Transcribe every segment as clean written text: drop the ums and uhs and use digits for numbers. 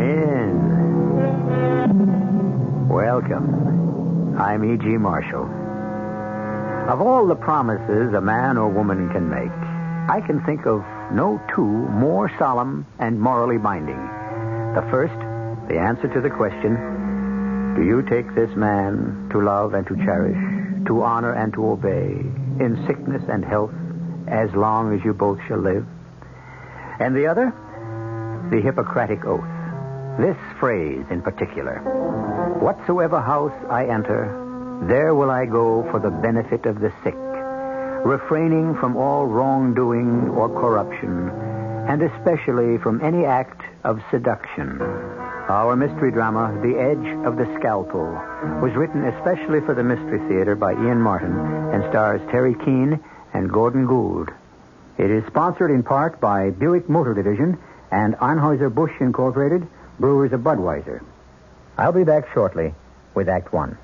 in. Welcome. I'm E.G. Marshall. Of all the promises a man or woman can make, I can think of no two more solemn and morally binding. The first, the answer to the question, do you take this man to love and to cherish, to honor and to obey, in sickness and health, as long as you both shall live? And the other, the Hippocratic Oath. This phrase in particular, whatsoever house I enter, there will I go for the benefit of the sick, refraining from all wrongdoing or corruption, and especially from any act of seduction. Our mystery drama, The Edge of the Scalpel, was written especially for the Mystery Theater by Ian Martin and stars Terry Keane and Gordon Gould. It is sponsored in part by Buick Motor Division and Anheuser-Busch Incorporated, brewers of Budweiser. I'll be back shortly with Act One.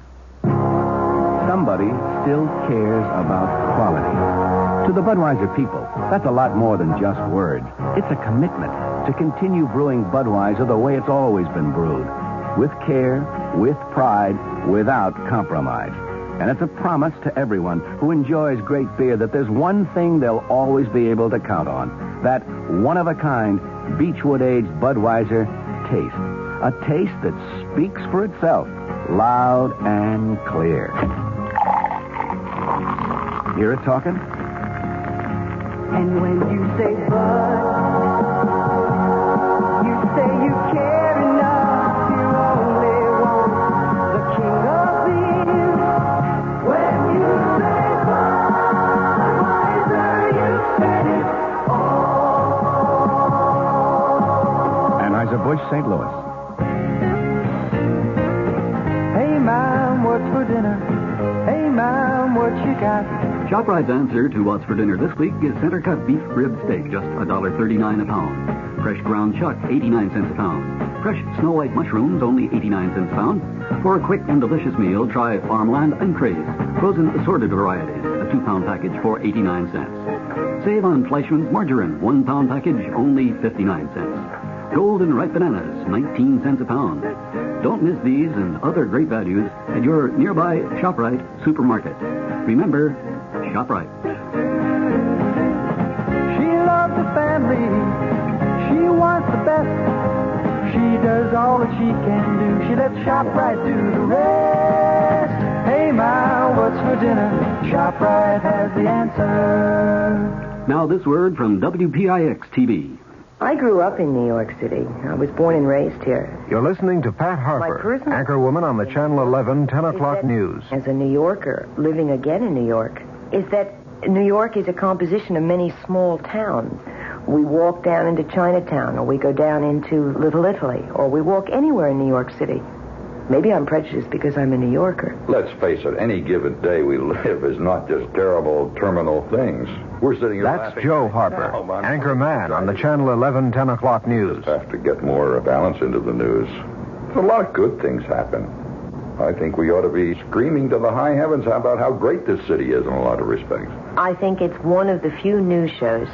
Somebody still cares about quality. To the Budweiser people, that's a lot more than just words. It's a commitment to continue brewing Budweiser the way it's always been brewed. With care, with pride, without compromise. And it's a promise to everyone who enjoys great beer that there's one thing they'll always be able to count on. That one-of-a-kind, Beechwood-aged Budweiser taste. A taste that speaks for itself, loud and clear. Hear it talking? And when you say Bud, you say you care enough to only want the king of beer. When you say Budweiser, you said it all. Anheuser-Busch, St. Louis. Hey, Mom, what's for dinner? Hey, Mom, what you got? ShopRite's answer to what's for dinner this week is center-cut beef rib steak, just $1.39 a pound. Fresh ground chuck, 89 cents a pound. Fresh Snow White mushrooms, only 89 cents a pound. For a quick and delicious meal, try Farmland and Craze, frozen assorted varieties, a 2-pound package for 89 cents. Save on Fleischmann's margarine, 1-pound package, only 59 cents. Golden ripe bananas, 19 cents a pound. Don't miss these and other great values at your nearby ShopRite supermarket. Remember, ShopRite. She loves the family. She wants the best. She does all that she can do. She lets ShopRite do the rest. Hey, Ma, what's for dinner? ShopRite has the answer. Now this word from WPIX-TV. I grew up in New York City. I was born and raised here. You're listening to Pat Harper, anchorwoman on the Channel 11 10 o'clock news. As a New Yorker, living again in New York, is that New York is a composition of many small towns. We walk down into Chinatown, or we go down into Little Italy, or we walk anywhere in New York City. Maybe I'm prejudiced because I'm a New Yorker. Let's face it, any given day we live is not just terrible terminal things. We're sitting here That's laughing. Joe Harper, anchor man on the Channel 11 10 o'clock news. Have to get more balance into the news. A lot of good things happen. I think we ought to be screaming to the high heavens about how great this city is in a lot of respects. I think it's one of the few news shows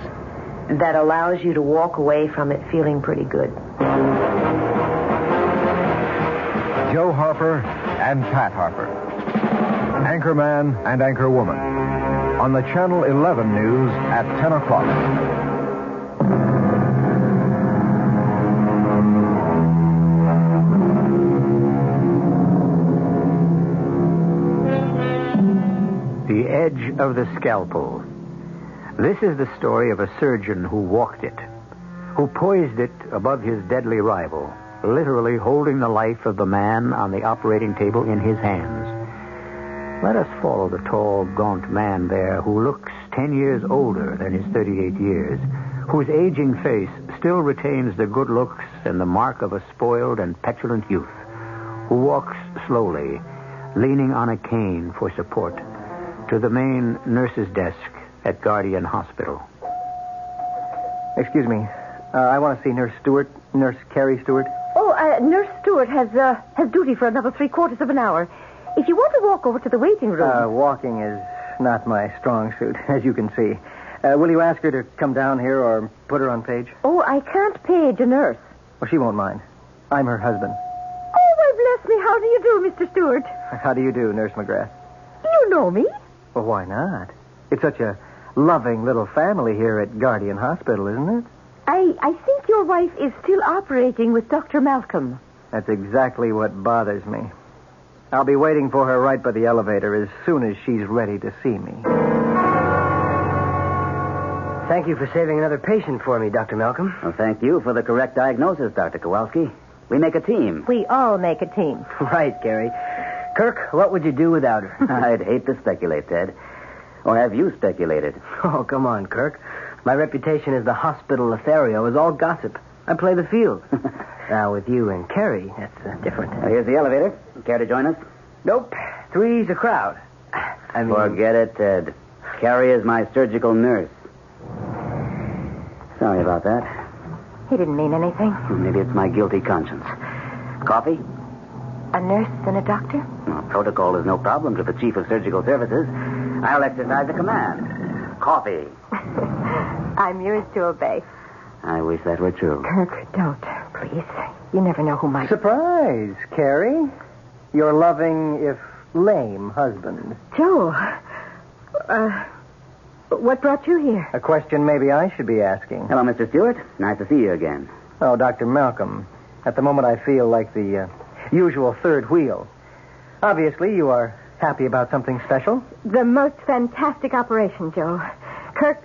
that allows you to walk away from it feeling pretty good. Joe Harper and Pat Harper, anchorman and anchorwoman, on the Channel 11 news at 10 o'clock. The Edge of the Scalpel. This is the story of a surgeon who walked it, who poised it above his deadly rival, literally holding the life of the man on the operating table in his hands. Let us follow the tall, gaunt man there who looks 10 years older than his 38 years, whose aging face still retains the good looks and the mark of a spoiled and petulant youth, who walks slowly, leaning on a cane for support, to the main nurse's desk at Guardian Hospital. Excuse me. I want to see Nurse Stewart, Nurse Carrie Stewart. Oh, Nurse Stewart has duty for another 3/4 of an hour. If you want to walk over to the waiting room... Walking is not my strong suit, as you can see. Will you ask her to come down here or put her on page? Oh, I can't page a nurse. Well, she won't mind. I'm her husband. Oh, why, bless me. How do you do, Mr. Stewart? How do you do, Nurse McGrath? You know me. Well, why not? It's such a loving little family here at Guardian Hospital, isn't it? I think your wife is still operating with Dr. Malcolm. That's exactly what bothers me. I'll be waiting for her right by the elevator as soon as she's ready to see me. Thank you for saving another patient for me, Dr. Malcolm. Well, thank you for the correct diagnosis, Dr. Kowalski. We make a team. We all make a team. Right, Gary. Kirk, what would you do without her? I'd hate to speculate, Ted. Or have you speculated? Oh, come on, Kirk. My reputation as the hospital Lothario is all gossip. I play the field. Now, with you and Carrie, that's different. Well, here's the elevator. Care to join us? Nope. Three's a crowd. Forget it, Ted. Carrie is my surgical nurse. Sorry about that. He didn't mean anything. Maybe it's my guilty conscience. Coffee? A nurse and a doctor? Well, protocol is no problem to the Chief of Surgical Services. I'll exercise the command. Coffee. I'm yours to obey. I wish that were true. Kirk, don't, please. You never know who might... Surprise, Carrie. Your loving, if lame, husband. Joe, what brought you here? A question maybe I should be asking. Hello, Mr. Stewart. Nice to see you again. Oh, Dr. Malcolm. At the moment, I feel like the usual third wheel. Obviously, you are happy about something special. The most fantastic operation, Joe. Kirk,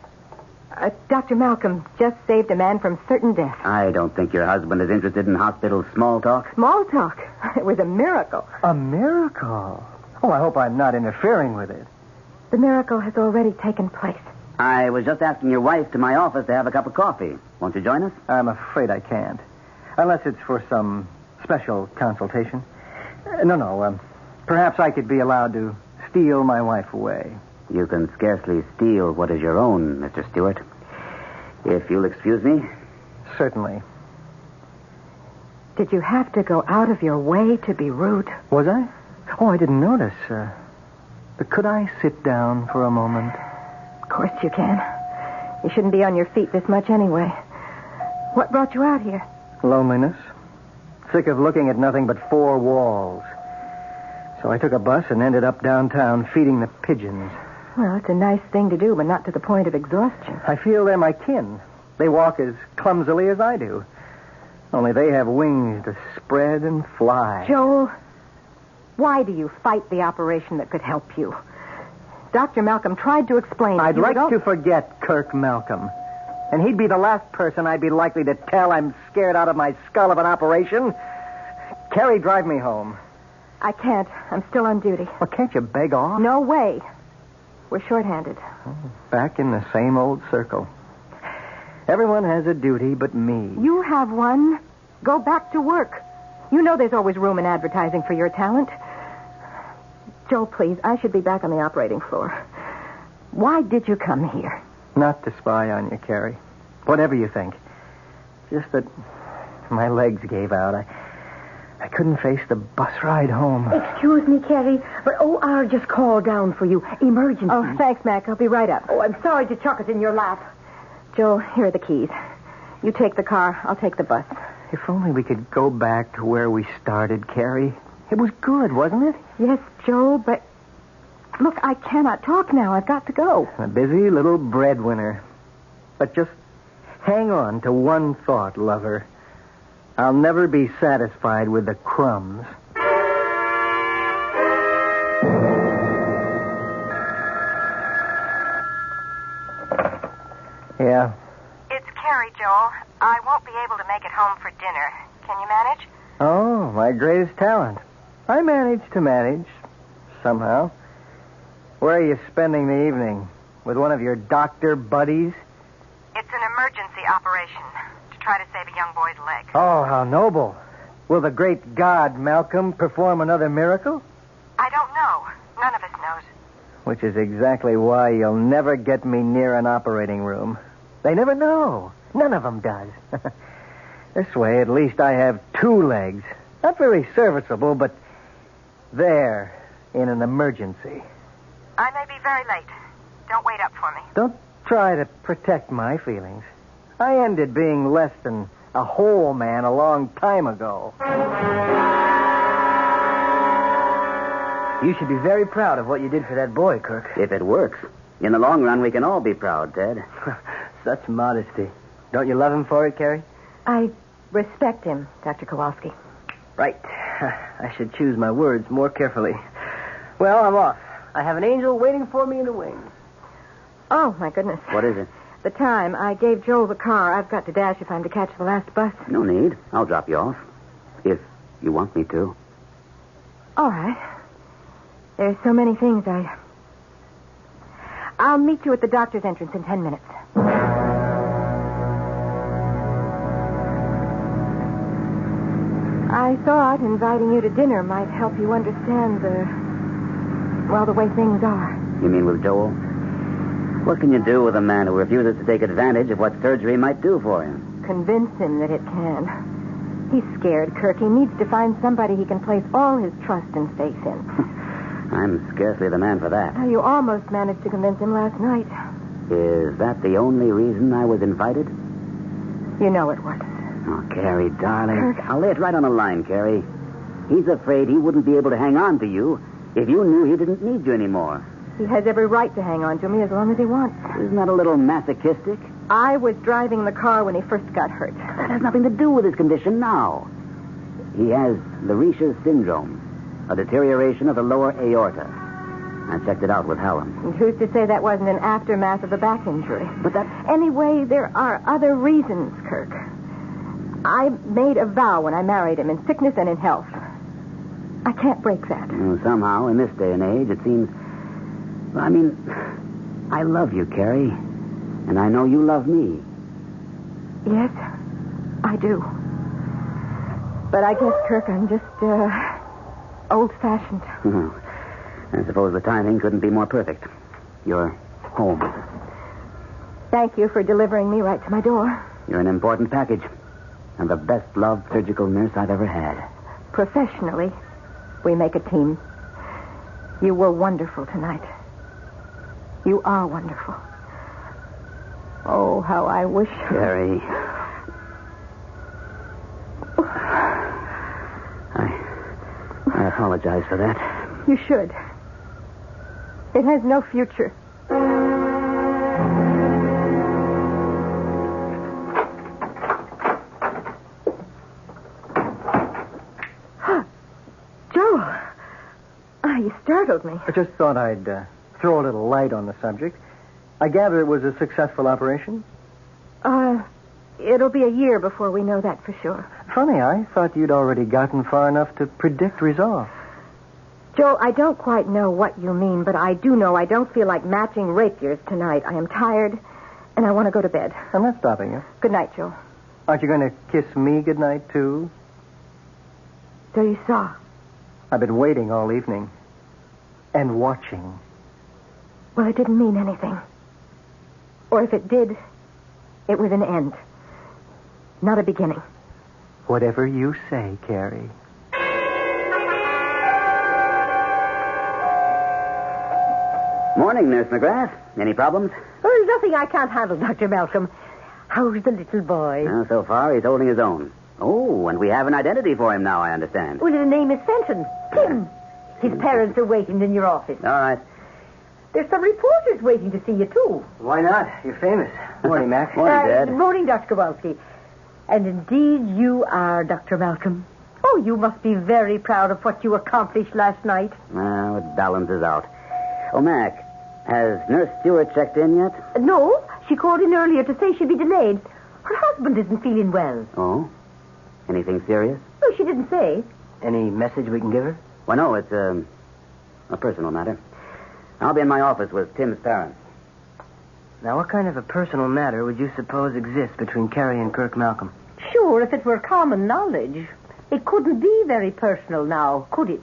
Dr. Malcolm just saved a man from certain death. I don't think your husband is interested in hospital small talk. Small talk. It was a miracle. A miracle? Oh, I hope I'm not interfering with it. The miracle has already taken place. I was just asking your wife to my office to have a cup of coffee. Won't you join us? I'm afraid I can't. Unless it's for some special consultation. No. Perhaps I could be allowed to steal my wife away. You can scarcely steal what is your own, Mr. Stewart. If you'll excuse me. Certainly. Did you have to go out of your way to be rude? Was I? Oh, I didn't notice. But could I sit down for a moment? Of course you can. You shouldn't be on your feet this much anyway. What brought you out here? Loneliness. Sick of looking at nothing but four walls. So I took a bus and ended up downtown feeding the pigeons. Well, it's a nice thing to do, but not to the point of exhaustion. I feel they're my kin. They walk as clumsily as I do. Only they have wings to spread and fly. Joel, why do you fight the operation that could help you? Dr. Malcolm tried to explain... I'd like to forget Kirk Malcolm. And he'd be the last person I'd be likely to tell I'm scared out of my skull of an operation. Carrie, drive me home. I can't. I'm still on duty. Well, can't you beg off? No way. We're shorthanded. Back in the same old circle. Everyone has a duty but me. You have one. Go back to work. You know there's always room in advertising for your talent. Joe, please, I should be back on the operating floor. Why did you come here? Not to spy on you, Carrie. Whatever you think. Just that my legs gave out. I couldn't face the bus ride home. Excuse me, Carrie, but OR just called down for you. Emergency. Oh, thanks, Mac. I'll be right up. Oh, I'm sorry to chuck it in your lap. Joe, here are the keys. You take the car. I'll take the bus. If only we could go back to where we started, Carrie. It was good, wasn't it? Yes, Joe, but... Look, I cannot talk now. I've got to go. A busy little breadwinner. But just hang on to one thought, lover. I'll never be satisfied with the crumbs. Yeah? It's Carrie, Joel. I won't be able to make it home for dinner. Can you manage? Oh, my greatest talent. I manage to manage. Somehow. Where are you spending the evening? With one of your doctor buddies? It's an emergency operation to try to save a young boy's leg. Oh, how noble. Will the great God, Malcolm, perform another miracle? I don't know. None of us knows. Which is exactly why you'll never get me near an operating room. They never know. None of them does. This way, at least I have two legs. Not very serviceable, but there, in an emergency. I may be very late. Don't wait up for me. Don't try to protect my feelings. I ended being less than A whole man a long time ago. You should be very proud of what you did for that boy, Kirk. If it works. In the long run, we can all be proud, Ted. Such modesty. Don't you love him for it, Carrie? I respect him, Dr. Kowalski. Right. I should choose my words more carefully. Well, I'm off. I have an angel waiting for me in the wings. Oh, my goodness. What is it? The time. I gave Joel the car. I've got to dash if I'm to catch the last bus. No need. I'll drop you off. If you want me to. All right. There's so many things I'll meet you at the doctor's entrance in 10 minutes. I thought inviting you to dinner might help you understand the way things are. You mean with Joel? What can you do with a man who refuses to take advantage of what surgery might do for him? Convince him that it can. He's scared, Kirk. He needs to find somebody he can place all his trust and faith in. I'm scarcely the man for that. You almost managed to convince him last night. Is that the only reason I was invited? You know it was. Oh, Carrie, darling. Kirk. I'll lay it right on the line, Carrie. He's afraid he wouldn't be able to hang on to you if you knew he didn't need you anymore. He has every right to hang on to me as long as he wants. Isn't that a little masochistic? I was driving the car when he first got hurt. That has nothing to do with his condition now. He has the Riche's syndrome, a deterioration of the lower aorta. I checked it out with Hallam. And who's to say that wasn't an aftermath of a back injury? But that... Anyway, there are other reasons, Kirk. I made a vow when I married him, in sickness and in health. I can't break that. Somehow, in this day and age, it seems... I mean, I love you, Carrie. And I know you love me. Yes, I do. But I guess, Kirk, I'm just, old-fashioned. I suppose the timing couldn't be more perfect. You're home. Thank you for delivering me right to my door. You're an important package. And the best-loved surgical nurse I've ever had. Professionally, we make a team. You were wonderful tonight. You are wonderful. Oh, how I wish... Carrie. I apologize for that. You should. It has no future. Joe. You startled me. I just thought I'd throw a little light on the subject. I gather it was a successful operation? It'll be a year before we know that for sure. Funny, I thought you'd already gotten far enough to predict results. Joe, I don't quite know what you mean, but I do know I don't feel like matching rapiers tonight. I am tired, and I want to go to bed. I'm not stopping you. Good night, Joe. Aren't you going to kiss me goodnight, too? So you saw. I've been waiting all evening. And watching. Well, it didn't mean anything. Or if it did, it was an end. Not a beginning. Whatever you say, Carrie. Morning, Nurse McGrath. Any problems? Oh, there's nothing I can't handle, Dr. Malcolm. How's the little boy? So far, he's holding his own. Oh, and we have an identity for him now, I understand. Well, his name is Fenton. Tim. His parents are waiting in your office. All right. There's some reporters waiting to see you, too. Why not? You're famous. Morning, Mac. Morning, Dad. Good morning, Dr. Kowalski. And indeed, you are, Dr. Malcolm. Oh, you must be very proud of what you accomplished last night. Well, it balances out. Oh, Mac, has Nurse Stewart checked in yet? No, she called in earlier to say she'd be delayed. Her husband isn't feeling well. Oh? Anything serious? No, she didn't say. Any message we can give her? Well, no, it's a personal matter. I'll be in my office with Tim's parents. Now, what kind of a personal matter would you suppose exists between Carrie and Kirk Malcolm? Sure, if it were common knowledge. It couldn't be very personal now, could it?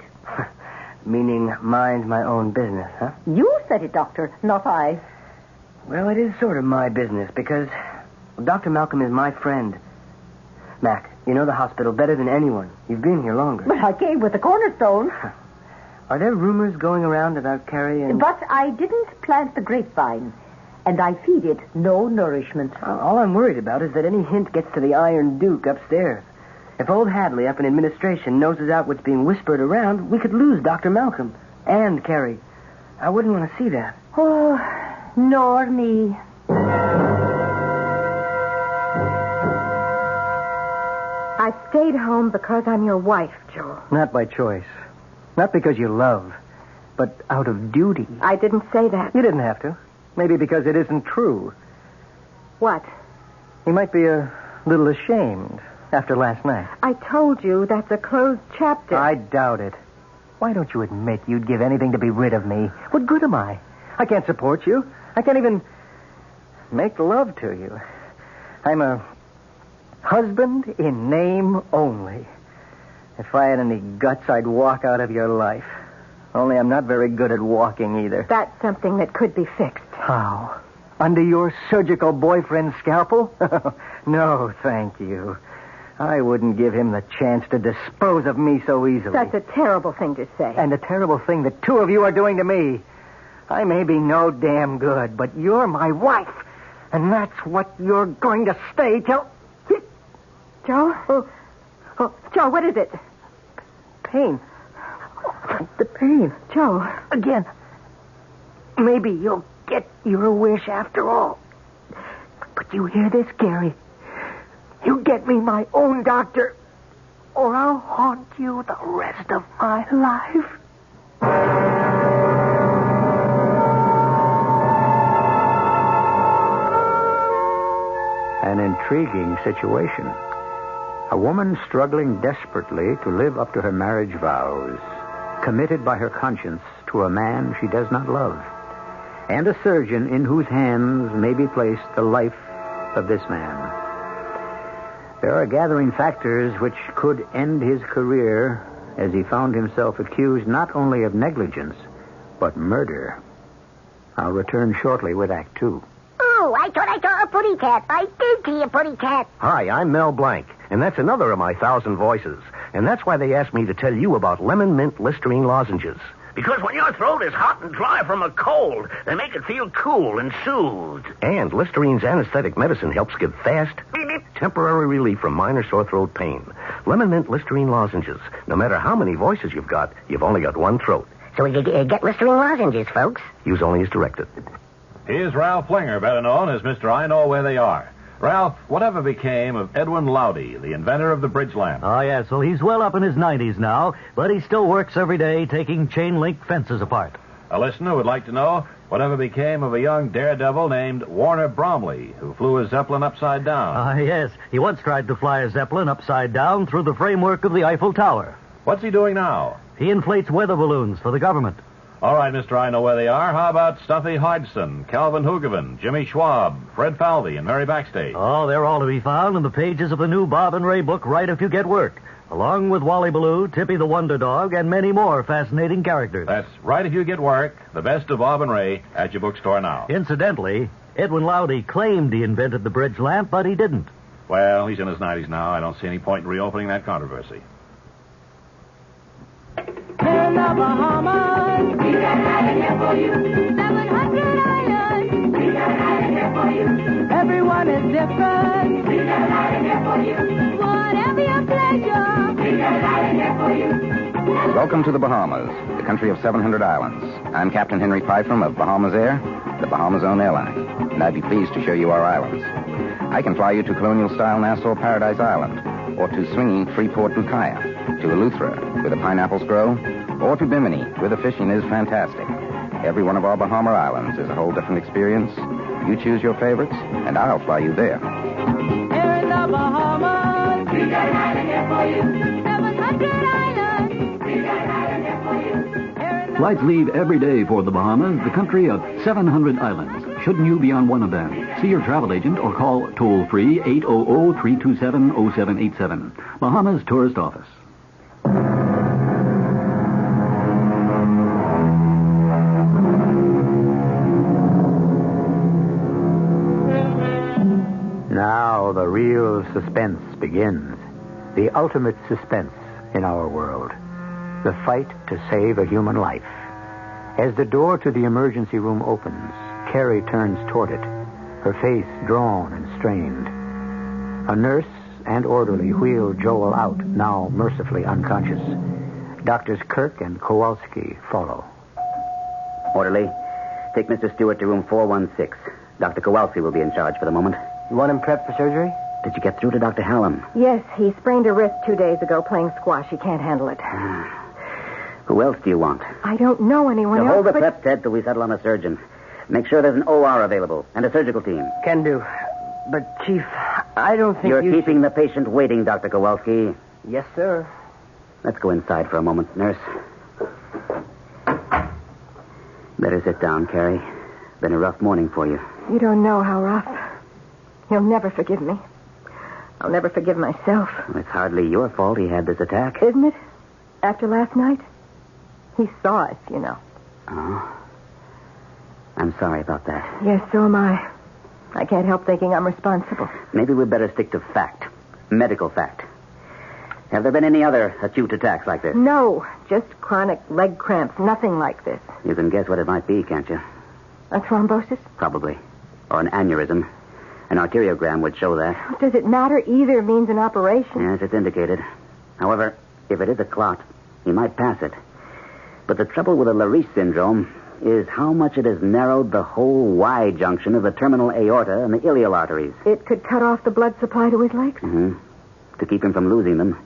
Meaning mind my own business, huh? You said it, Doctor, not I. Well, it is sort of my business because Dr. Malcolm is my friend. Mac, you know the hospital better than anyone. You've been here longer. But I came with the cornerstone. Are there rumors going around about Carrie and... But I didn't plant the grapevine. and I feed it no nourishment. All I'm worried about is that any hint gets to the Iron Duke upstairs. If old Hadley up in administration noses out what's being whispered around, we could lose Dr. Malcolm and Carrie. I wouldn't want to see that. Oh, nor me. I stayed home because I'm your wife, Joe. Not by choice. Not because you love, but out of duty. I didn't say that. You didn't have to. Maybe because it isn't true. What? You might be a little ashamed after last night. I told you that's a closed chapter. I doubt it. Why don't you admit you'd give anything to be rid of me? What good am I? I can't support you. I can't even make love to you. I'm a husband in name only. If I had any guts, I'd walk out of your life. Only I'm not very good at walking either. That's something that could be fixed. How? Under your surgical boyfriend's scalpel? No, thank you. I wouldn't give him the chance to dispose of me so easily. That's a terrible thing to say. And a terrible thing that two of you are doing to me. I may be no damn good, but you're my wife. And that's what you're going to stay till... Joe? Oh, Joe, what is it? Pain. The pain. Joe. Again. Maybe you'll get your wish after all. But you hear this, Gary? You get me my own doctor, or I'll haunt you the rest of my life. An intriguing situation. A woman struggling desperately to live up to her marriage vows, committed by her conscience to a man she does not love, and a surgeon in whose hands may be placed the life of this man. There are gathering factors which could end his career as he found himself accused not only of negligence, but murder. I'll return shortly with Act Two. Oh, I thought I saw a pretty cat. I did see a pretty cat. Hi, I'm Mel Blanc, and that's another of my 1,000 voices. And that's why they asked me to tell you about lemon mint Listerine lozenges. Because when your throat is hot and dry from a cold, they make it feel cool and soothed. And Listerine's anesthetic medicine helps give fast, temporary relief from minor sore throat pain. Lemon mint Listerine lozenges. No matter how many voices you've got, you've only got one throat. So you get Listerine lozenges, folks. Use only as directed. Here's Ralph Flinger, better known as Mr. I Know Where They Are. Ralph, whatever became of Edwin Lowdy, the inventor of the bridge lamp? Oh, yes. Well, he's well up in his 90s now, but he still works every day taking chain-link fences apart. A listener would like to know whatever became of a young daredevil named Warner Bromley, who flew a Zeppelin upside down. Yes. He once tried to fly a Zeppelin upside down through the framework of the Eiffel Tower. What's he doing now? He inflates weather balloons for the government. All right, Mr. I Know Where They Are. How about Stuffy Hodgson, Calvin Hoogovan, Jimmy Schwab, Fred Falvey, and Mary Backstage? Oh, they're all to be found in the pages of the new Bob and Ray book, Right If You Get Work, along with Wally Ballou, Tippy the Wonder Dog, and many more fascinating characters. That's Right If You Get Work, the best of Bob and Ray, at your bookstore now. Incidentally, Edwin Lowdy claimed he invented the bridge lamp, but he didn't. Well, he's in his 90s now. I don't see any point in reopening that controversy. In the Bahamas, we got an island here for you. 700 islands, we got an island here for you. Everyone is different, we got an island here for you. Whatever your pleasure, we got an island here for you. Welcome to the Bahamas, the country of 700 islands. I'm Captain Henry Pytham of Bahamas Air, the Bahamas' own airline, and I'd be pleased to show you our islands. I can fly you to colonial-style Nassau Paradise Island, or to swinging Freeport Bucaya, to Eleuthera, where the pineapples grow, or to Bimini, where the fishing is fantastic. Every one of our Bahama islands is a whole different experience. You choose your favorites, and I'll fly you there. Here in the Bahamas, we got an island here for you. 700 islands, we got an island here for you. Flights leave every day for the Bahamas, the country of 700 islands. Shouldn't you be on one of them? See your travel agent or call toll-free 800-327-0787. Bahamas Tourist Office. Now the real suspense begins. The ultimate suspense in our world. The fight to save a human life. As the door to the emergency room opens, Carrie turns toward it, her face drawn and strained. A nurse and orderly wheel Joel out, now mercifully unconscious. Doctors Kirk and Kowalski follow. Orderly, take Mr. Stewart to room 416. Dr. Kowalski will be in charge for the moment. You want him prepped for surgery? Did you get through to Dr. Hallam? Yes, he sprained a wrist 2 days ago playing squash. He can't handle it. Who else do you want? I don't know anyone Now else, hold the but... prep, Ted, till we settle on a surgeon. Make sure there's an OR available and a surgical team. Can do. But, Chief, I don't think You're keeping the patient waiting, Dr. Kowalski. Yes, sir. Let's go inside for a moment, nurse. Better sit down, Carrie. Been a rough morning for you. You don't know how rough. You'll never forgive me. I'll never forgive myself. It's hardly your fault he had this attack. Isn't it? After last night? He saw us, you know. Oh. I'm sorry about that. Yes, so am I. I can't help thinking I'm responsible. Maybe we'd better stick to fact. Medical fact. Have there been any other acute attacks like this? No, just chronic leg cramps. Nothing like this. You can guess what it might be, can't you? A thrombosis? Probably. Or an aneurysm. An arteriogram would show that. Does it matter? Either means an operation. Yes, it's indicated. However, if it is a clot, he might pass it. But the trouble with a Lariche syndrome is how much it has narrowed the whole Y junction of the terminal aorta and the iliac arteries. It could cut off the blood supply to his legs? Mm-hmm. To keep him from losing them,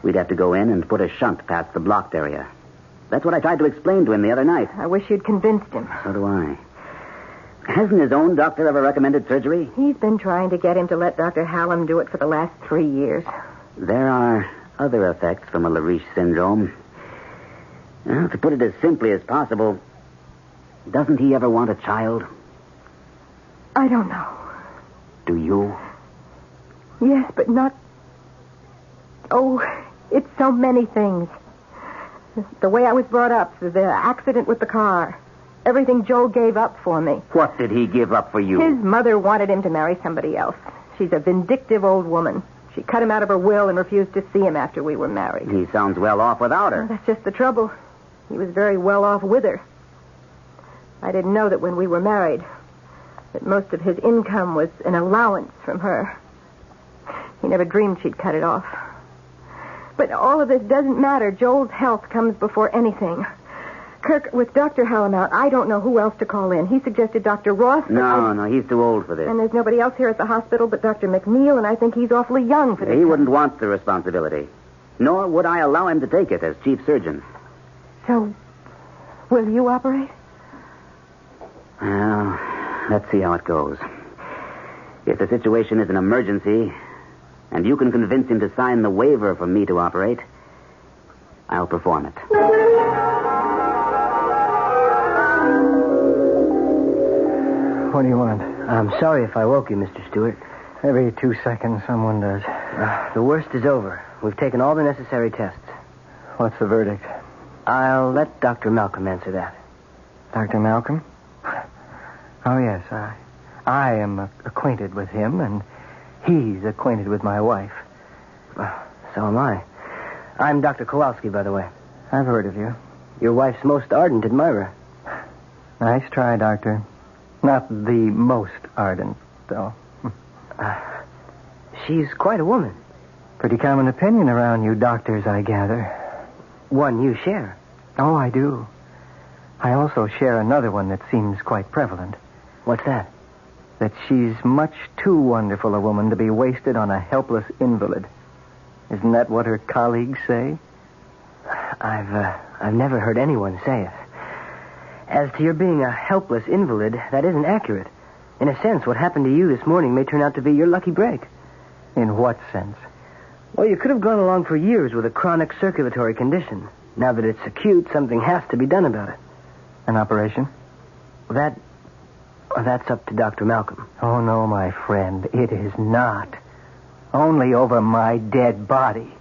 we'd have to go in and put a shunt past the blocked area. That's what I tried to explain to him the other night. I wish you'd convinced him. So do I. Hasn't his own doctor ever recommended surgery? He's been trying to get him to let Dr. Hallam do it for the last 3 years. There are other effects from a Lariche syndrome. Well, to put it as simply as possible, doesn't he ever want a child? I don't know. Do you? Yes, but not... Oh, it's so many things. The way I was brought up, the accident with the car, everything Joel gave up for me. What did he give up for you? His mother wanted him to marry somebody else. She's a vindictive old woman. She cut him out of her will and refused to see him after we were married. He sounds well off without her. Well, that's just the trouble. He was very well off with her. I didn't know that when we were married, that most of his income was an allowance from her. He never dreamed she'd cut it off. But all of this doesn't matter. Joel's health comes before anything. Kirk, with Dr. Hallam out, I don't know who else to call in. He suggested Dr. Ross. No, he's too old for this. And there's nobody else here at the hospital but Dr. McNeil, and I think he's awfully young for this. He wouldn't want the responsibility. Nor would I allow him to take it as chief surgeon. So, will you operate? Well, let's see how it goes. If the situation is an emergency, and you can convince him to sign the waiver for me to operate, I'll perform it. What do you want? I'm sorry if I woke you, Mr. Stewart. Every 2 seconds someone does. The worst is over. We've taken all the necessary tests. What's the verdict? I'll let Dr. Malcolm answer that. Dr. Malcolm? Oh, yes. I am acquainted with him, and he's acquainted with my wife. So am I. I'm Dr. Kowalski, by the way. I've heard of you. Your wife's most ardent admirer. Nice try, Doctor. Not the most ardent, though. She's quite a woman. Pretty common opinion around you doctors, I gather. One you share. Oh, I do. I also share another one that seems quite prevalent. What's that? That she's much too wonderful a woman to be wasted on a helpless invalid. Isn't that what her colleagues say? I've never heard anyone say it. As to your being a helpless invalid, that isn't accurate. In a sense, what happened to you this morning may turn out to be your lucky break. In what sense? Well, you could have gone along for years with a chronic circulatory condition. Now that it's acute, something has to be done about it. An operation? That's up to Dr. Malcolm. Oh, no, my friend. It is not. Only over my dead body.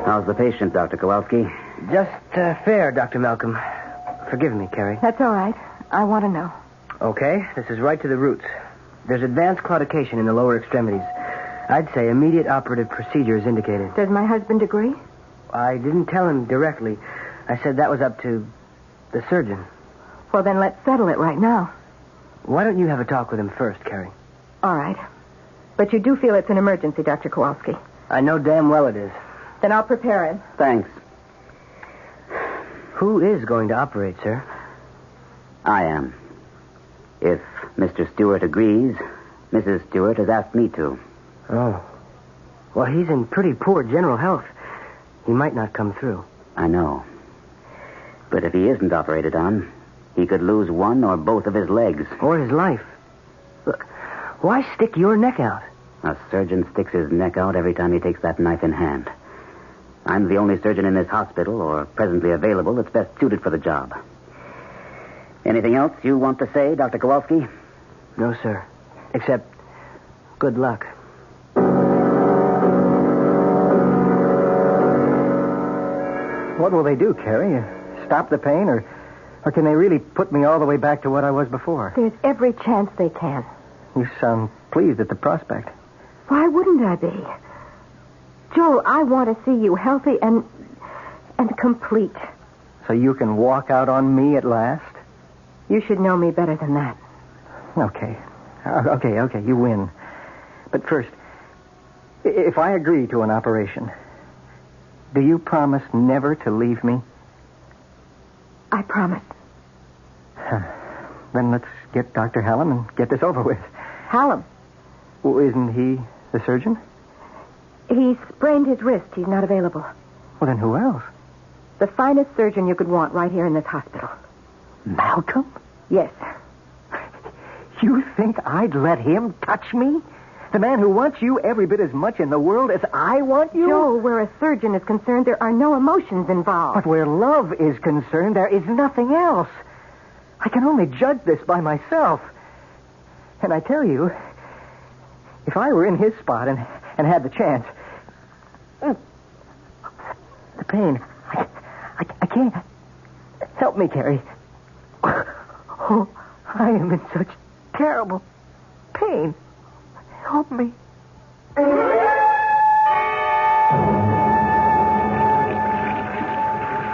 How's the patient, Dr. Kowalski? Just fair, Dr. Malcolm. Forgive me, Carrie. That's all right. I want to know. Okay, this is right to the roots. There's advanced claudication in the lower extremities. I'd say immediate operative procedure is indicated. Does my husband agree? I didn't tell him directly. I said that was up to The surgeon. Well, then let's settle it right now. Why don't you have a talk with him first, Carrie? All right. But you do feel it's an emergency, Dr. Kowalski. I know damn well it is. Then I'll prepare him. Thanks. Who is going to operate, sir? I am. If Mr. Stewart agrees, Mrs. Stewart has asked me to. Oh. Well, he's in pretty poor general health. He might not come through. I know. But if he isn't operated on, he could lose one or both of his legs. Or his life. Look, why stick your neck out? A surgeon sticks his neck out every time he takes that knife in hand. I'm the only surgeon in this hospital, or presently available, that's best suited for the job. Anything else you want to say, Dr. Kowalski? No, sir. Except, good luck. What will they do, Carrie? Stop the pain, or can they really put me all the way back to what I was before? There's every chance they can. You sound pleased at the prospect. Why wouldn't I be? Joel, I want to see you healthy and complete. So you can walk out on me at last? You should know me better than that. Okay. Okay, you win. But first, if I agree to an operation, do you promise never to leave me? I promise. Then let's get Dr. Hallam and get this over with. Hallam? Well, isn't he the surgeon? He sprained his wrist. He's not available. Well, then who else? The finest surgeon you could want right here in this hospital. Malcolm? Yes. You think I'd let him touch me? The man who wants you every bit as much in the world as I want you? Joel, where a surgeon is concerned, there are no emotions involved. But where love is concerned, there is nothing else. I can only judge this by myself. And I tell you, if I were in his spot and had the chance... The pain. I can't... Help me, Carrie. Oh, I am in such terrible pain. Help me.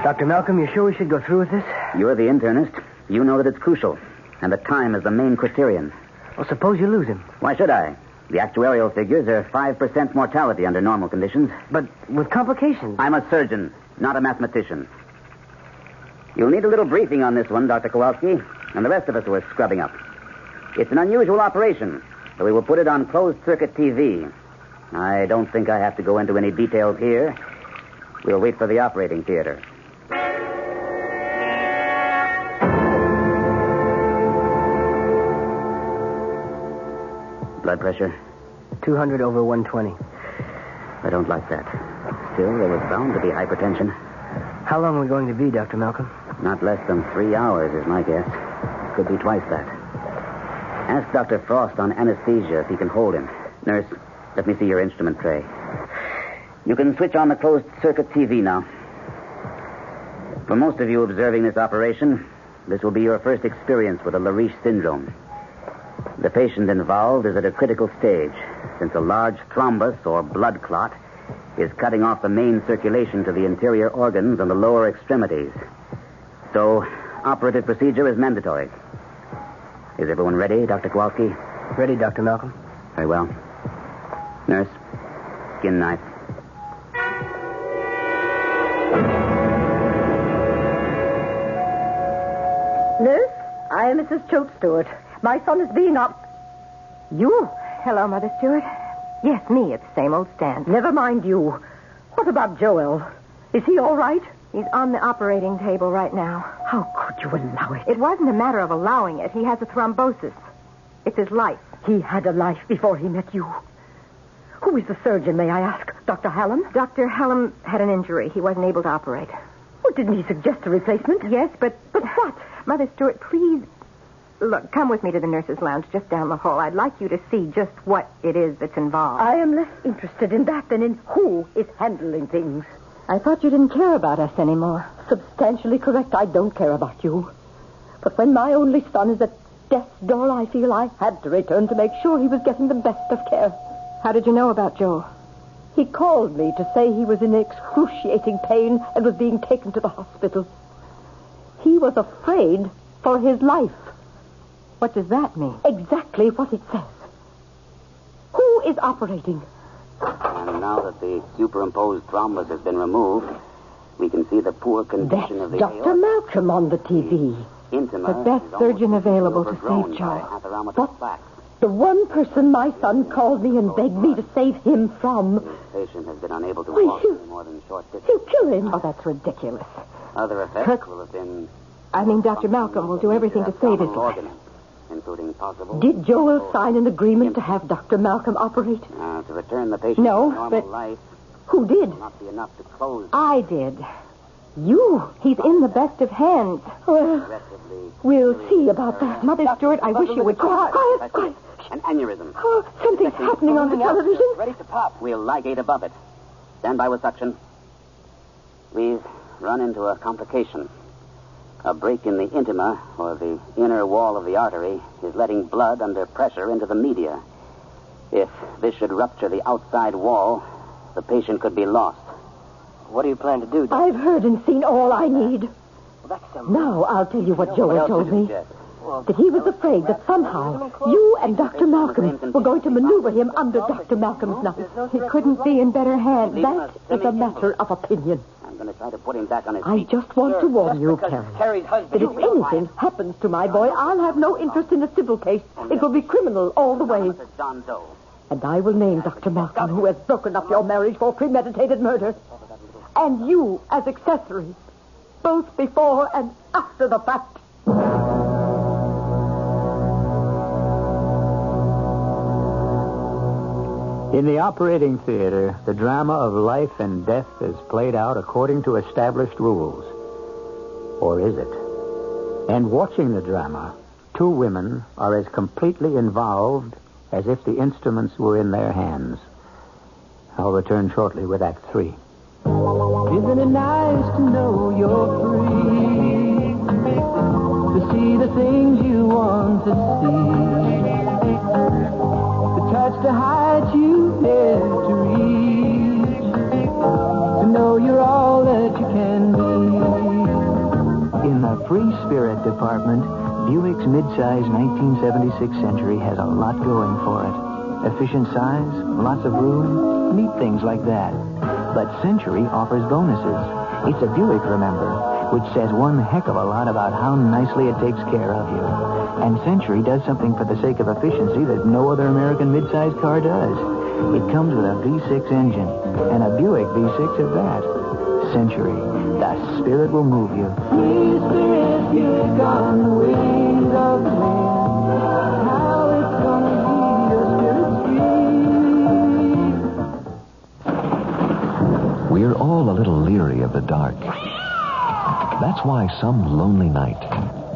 Dr. Malcolm, you sure we should go through with this? You're the internist. You know that it's crucial. And the time is the main criterion. Well, suppose you lose him. Why should I? The actuarial figures are 5% mortality under normal conditions. But with complications. I'm a surgeon, not a mathematician. You'll need a little briefing on this one, Dr. Kowalski, and the rest of us who are scrubbing up. It's an unusual operation, so we will put it on closed-circuit TV. I don't think I have to go into any details here. We'll wait for the operating theater. Blood pressure? 200 over 120. I don't like that. Still, there was bound to be hypertension. How long are we going to be, Dr. Malcolm? Not less than 3 hours is my guess. Could be twice that. Ask Dr. Frost on anesthesia if he can hold him. Nurse, let me see your instrument tray. You can switch on the closed-circuit TV now. For most of you observing this operation, this will be your first experience with a Lariche syndrome. The patient involved is at a critical stage, since a large thrombus or blood clot is cutting off the main circulation to the interior organs and the lower extremities. So, operative procedure is mandatory. Is everyone ready, Dr. Kowalski? Ready, Dr. Malcolm. Very well. Nurse, skin knife. Nurse, I am Mrs. Choate Stewart. My son is being You? Hello, Mother Stewart. Yes, me. It's the same old stand. Never mind you. What about Joel? Is he all right? He's on the operating table right now. How could you allow it? It wasn't a matter of allowing it. He has a thrombosis. It's his life. He had a life before he met you. Who is the surgeon, may I ask? Dr. Hallam? Dr. Hallam had an injury. He wasn't able to operate. Well, didn't he suggest a replacement? Yes, but... But what? Mother Stewart, please... Look, come with me to the nurse's lounge just down the hall. I'd like you to see just what it is that's involved. I am less interested in that than in who is handling things. I thought you didn't care about us anymore. Substantially correct. I don't care about you. But when my only son is at death's door, I feel I had to return to make sure he was getting the best of care. How did you know about Joel? He called me to say he was in excruciating pain and was being taken to the hospital. He was afraid for his life. What does that mean? Exactly what it says. Who is operating? And now that the superimposed thrombus has been removed, we can see the poor condition of the Dr. Malcolm on the TV. Intima The best surgeon available to save Joe. But the one person my son called me and begged me to save him from. the patient has been unable to Why, walk you- any more than short distance. You kill him. Oh, that's ridiculous. Other effects Kirk- will have been I mean, Dr. Malcolm will do everything to save his life. organs, including possible Did Joel sign an agreement to have Dr. Malcolm operate? to return the patient No, to normal but- life. Who did? Will not be enough to close I did. You. He's in the best of hands. Well, aggressively. we'll see about that. Mother Stewart, I wish you would quiet. Quiet. An aneurysm. Oh, something's happening on the television. Ready to pop. We'll ligate above it. Stand by with suction. We've run into a complication. A break in the intima, or the inner wall of the artery, is letting blood under pressure into the media. If this should rupture the outside wall, the patient could be lost. What do you plan to do, Doctor? I've heard and seen all I need. Well, that's some... Now I'll tell you what Joel told me. Well, That he was afraid that somehow you and Dr. Malcolm were going to maneuver him under Dr. Malcolm's knife. He couldn't be in better hands. That is a matter of opinion. I'm going to try to put him back on his I feet. just want to warn you, because Carrie, Carrie's husband... that if anything happens to my boy, I'll have no interest in the civil case. It will be criminal all the way. Mrs. John Doe. And I will name Dr. Malcolm, who has broken up your marriage for premeditated murder. And you as accessory, both before and after the fact. In the operating theater, the drama of life and death is played out according to established rules. Or is it? And watching the drama, two women are as completely involved as if the instruments were in their hands. I'll return shortly with Act 3. Isn't it nice to know you're free? To see the things you want to see. To touch the heights you dare to reach. To know you're all that you can be. In the Free Spirit department, Buick's midsize 1976 Century has a lot going for it. Efficient size, lots of room, neat things like that. But Century offers bonuses. It's a Buick, remember, which says one heck of a lot about how nicely it takes care of you. And Century does something for the sake of efficiency that no other American midsize car does. It comes with a V6 engine, and a Buick V6 at that. Century, the spirit will move you. Free spirit, Buick on the wings of the wind. How it's gonna be your spirit free. We're all a little leery of the dark. That's why some lonely night,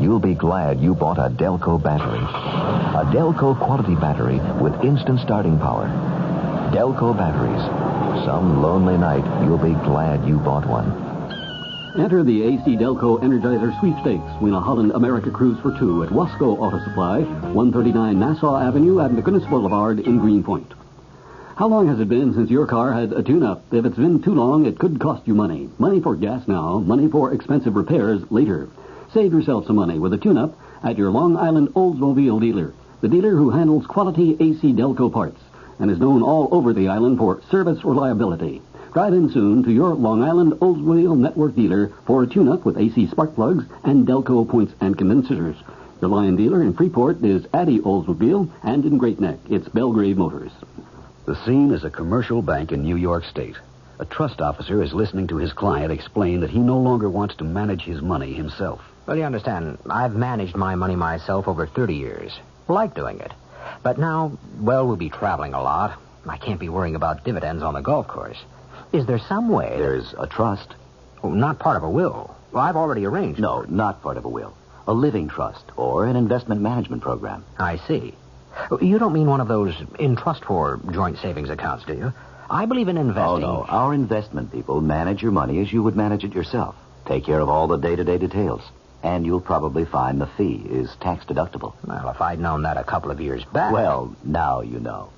you'll be glad you bought a Delco battery. A Delco quality battery with instant starting power. Delco batteries. Some lonely night, you'll be glad you bought one. Enter the AC Delco Energizer Sweepstakes. Win a Holland America cruise for two at Wasco Auto Supply, 139 Nassau Avenue at McGinnis Boulevard in Greenpoint. How long has it been since your car had a tune-up? If it's been too long, it could cost you money. Money for gas now, money for expensive repairs later. Save yourself some money with a tune-up at your Long Island Oldsmobile dealer, the dealer who handles quality AC Delco parts and is known all over the island for service reliability. Drive in soon to your Long Island Oldsmobile Network dealer for a tune-up with AC spark plugs and Delco points and condensers. Your Lion dealer in Freeport is Addy Oldsmobile, and in Great Neck, it's Belgrave Motors. The scene is a commercial bank in New York State. A trust officer is listening to his client explain that he no longer wants to manage his money himself. Well, you understand, I've managed my money myself over 30 years. Like doing it. But now, well, we'll be traveling a lot. I can't be worrying about dividends on the golf course. Is there some way... There's a trust. Oh, not part of a will. Well, I've already arranged. No, not part of a will. A living trust or an investment management program. I see. You don't mean one of those in trust for joint savings accounts, do you? I believe in investing. Oh, no. Our investment people manage your money as you would manage it yourself. Take care of all the day-to-day details. And you'll probably find the fee is tax deductible. Well, if I'd known that a couple of years back... Well, now you know.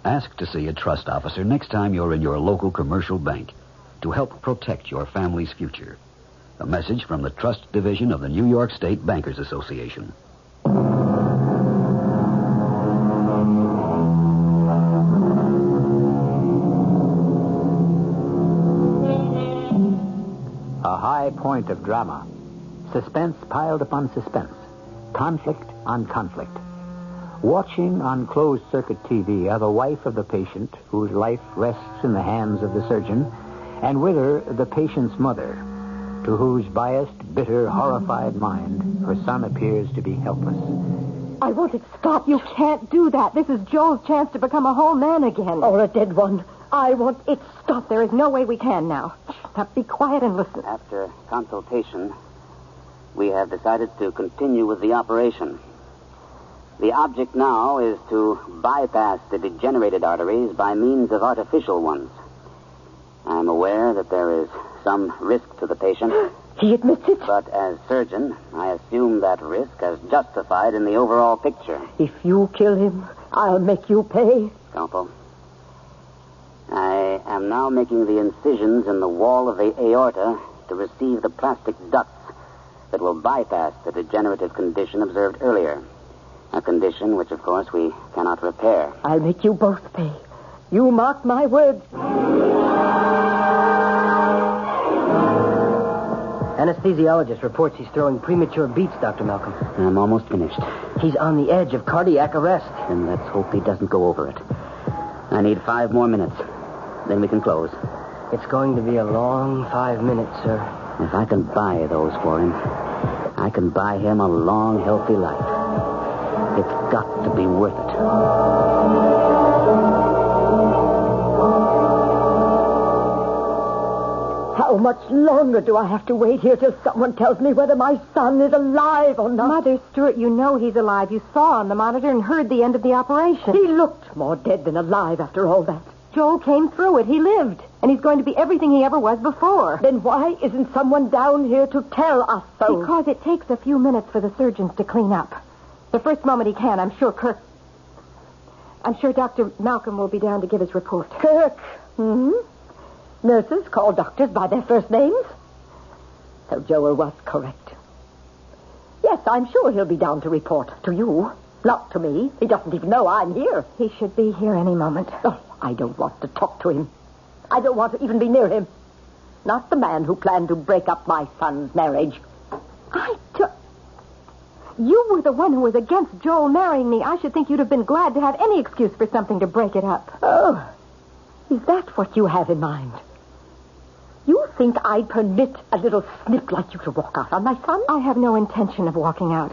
Ask to see a trust officer next time you're in your local commercial bank to help protect your family's future. A message from the Trust Division of the New York State Bankers Association. A high point of drama. Suspense piled upon suspense. Conflict on conflict. Watching on closed-circuit TV are the wife of the patient, whose life rests in the hands of the surgeon, and with her, the patient's mother, to whose biased, bitter, horrified mind her son appears to be helpless. I want it stopped. You can't do that. This is Joel's chance to become a whole man again. Or a dead one. I want it stopped. There is no way we can now. Now be quiet and listen. After consultation, we have decided to continue with the operation. The object now is to bypass the degenerated arteries by means of artificial ones. I'm aware that there is some risk to the patient. He admits it? But as surgeon, I assume that risk as justified in the overall picture. If you kill him, I'll make you pay. Scalpel. I am now making the incisions in the wall of the aorta to receive the plastic ducts that will bypass the degenerative condition observed earlier. A condition which, of course, we cannot repair. I'll make you both pay. You mark my words. Anesthesiologist reports he's throwing premature beats, Dr. Malcolm. I'm almost finished. He's on the edge of cardiac arrest. Then let's hope he doesn't go over it. I need 5 more minutes. Then we can close. It's going to be a long 5 minutes, sir. If I can buy those for him, I can buy him a long, healthy life. It's got to be worth it. How much longer do I have to wait here till someone tells me whether my son is alive or not? Mother Stewart, you know he's alive. You saw on the monitor and heard the end of the operation. He looked more dead than alive after all that. Joel came through it. He lived. And he's going to be everything he ever was before. Then why isn't someone down here to tell us so? Because it takes a few minutes for the surgeons to clean up. The first moment he can, I'm sure Dr. Malcolm will be down to give his report. Kirk? Mm-hmm. Nurses call doctors by their first names. So Joel was correct. Yes, I'm sure he'll be down to report to you. Not to me. He doesn't even know I'm here. He should be here any moment. Oh, I don't want to talk to him. I don't want to even be near him. Not the man who planned to break up my son's marriage. You were the one who was against Joel marrying me. I should think you'd have been glad to have any excuse for something to break it up. Oh, is that what you have in mind? You think I'd permit a little snip like you to walk out on my son? I have no intention of walking out.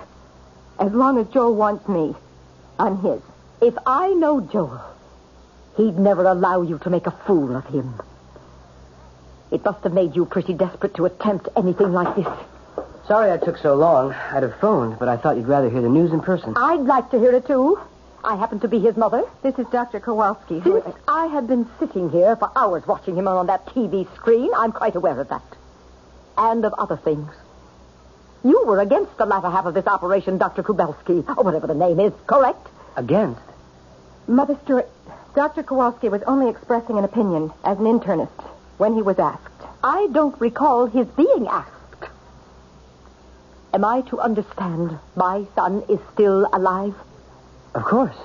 As long as Joel wants me, I'm his. If I know Joel, he'd never allow you to make a fool of him. It must have made you pretty desperate to attempt anything like this. Sorry I took so long. I'd have phoned, but I thought you'd rather hear the news in person. I'd like to hear it, too. I happen to be his mother. This is Dr. Kowalski. Since I have been sitting here for hours watching him on that TV screen, I'm quite aware of that. And of other things. You were against the latter half of this operation, Dr. Kowalski, or whatever the name is, correct? Against? Mother Stewart, Dr. Kowalski was only expressing an opinion as an internist when he was asked. I don't recall his being asked. Am I to understand my son is still alive? Of course.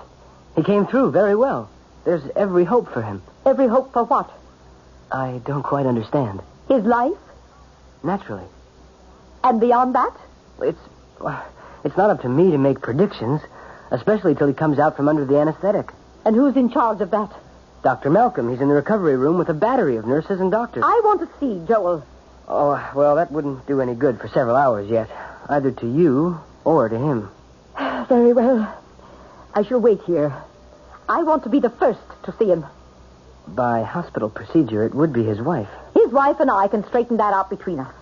He came through very well. There's every hope for him. Every hope for what? I don't quite understand. His life? Naturally. And beyond that? It's not up to me to make predictions, especially till he comes out from under the anesthetic. And who's in charge of that? Dr. Malcolm. He's in the recovery room with a battery of nurses and doctors. I want to see Joel. Oh, well, that wouldn't do any good for several hours yet. Either to you or to him. Very well. I shall wait here. I want to be the first to see him. By hospital procedure, it would be his wife. His wife and I can straighten that out between us.